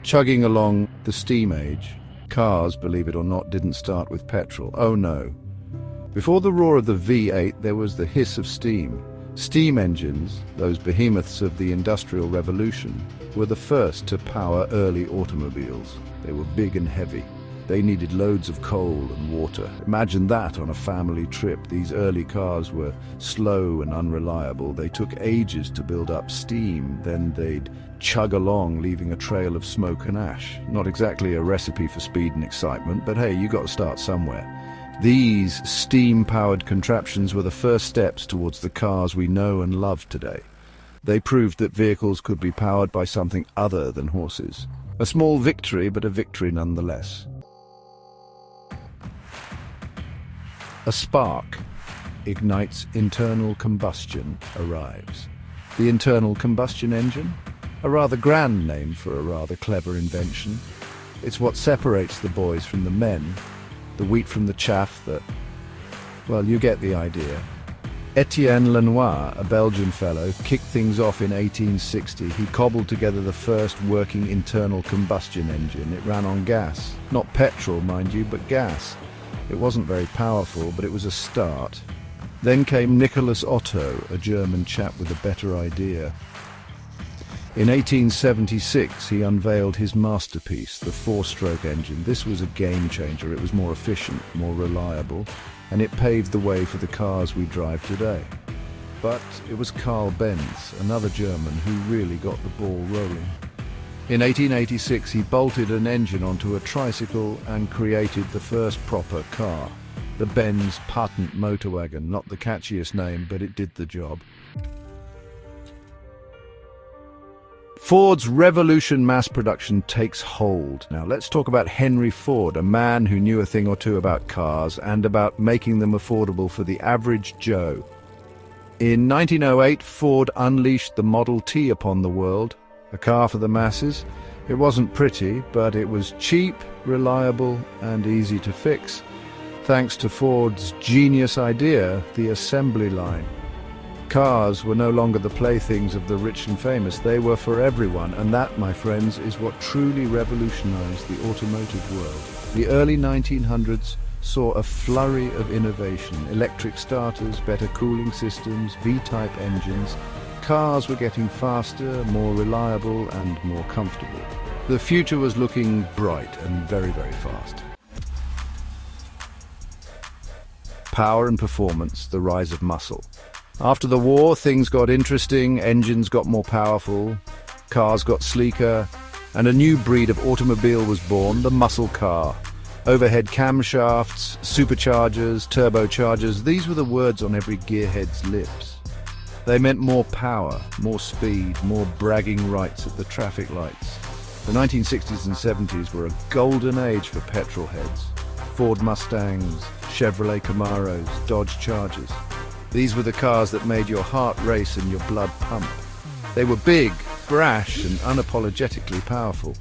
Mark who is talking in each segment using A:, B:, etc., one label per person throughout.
A: Chugging along the steam age, cars, believe it or not, didn't start with petrol. Oh no. Before the roar of the V8, there was the hiss of steam. Steam engines, those behemoths of the Industrial Revolution, were the first to power early automobiles. They were big and heavy. They needed loads of coal and water. Imagine that on a family trip. These early cars were slow and unreliable. They took ages to build up steam, then they'd chug along, leaving a trail of smoke and ash. Not exactly a recipe for speed and excitement, but hey, you got to start somewhere. These steam-powered contraptions were the first steps towards the cars we know and love today. They proved that vehicles could be powered by something other than horses. A small victory, but a victory nonetheless. A spark ignites internal combustion arrives. The internal combustion engine? A rather grand name for a rather clever invention. It's what separates the boys from the men, the wheat from the chaff, well, you get the idea. Étienne Lenoir, a Belgian fellow, kicked things off in 1860. He cobbled together the first working internal combustion engine. It ran on gas. Not petrol, mind you, but gas. It wasn't very powerful, but it was a start. Then came Nikolaus Otto, a German chap with a better idea. In 1876, he unveiled his masterpiece, the four-stroke engine. This was a game-changer. It was more efficient, more reliable, and it paved the way for the cars we drive today. But it was Karl Benz, another German, who really got the ball rolling. In 1886, he bolted an engine onto a tricycle and created the first proper car, the Benz patent motor wagon. Not the catchiest name, but it did the job. Ford's revolution mass production takes hold. Now let's talk about Henry Ford, a man who knew a thing or two about cars and about making them affordable for the average Joe. In 1908, Ford unleashed the Model T upon the world. A car for the masses. It wasn't pretty, but it was cheap, reliable, and easy to fix. Thanks to Ford's genius idea, the assembly line. Cars were no longer the playthings of the rich and famous. They were for everyone, and that, my friends, is what truly revolutionized the automotive world. The early 1900s saw a flurry of innovation. Electric starters, better cooling systems, V-type engines. Cars were getting faster, more reliable, and more comfortable. The future was looking bright and very, very fast. Power and performance, the rise of muscle. After the war, things got interesting, engines got more powerful, cars got sleeker, and a new breed of automobile was born, the muscle car. Overhead camshafts, superchargers, turbochargers, these were the words on every gearhead's lips. They meant more power, more speed, more bragging rights at the traffic lights. The 1960s and 70s were a golden age for petrol heads. Ford Mustangs, Chevrolet Camaros, Dodge Chargers. These were the cars that made your heart race and your blood pump. They were big, brash, and unapologetically powerful.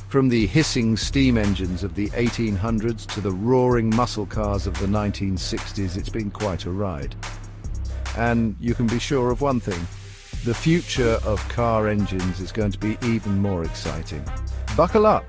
A: From the hissing steam engines of the 1800s to the roaring muscle cars of the 1960s, it's been quite a ride. And you can be sure of one thing, the future of car engines is going to be even more exciting. Buckle up!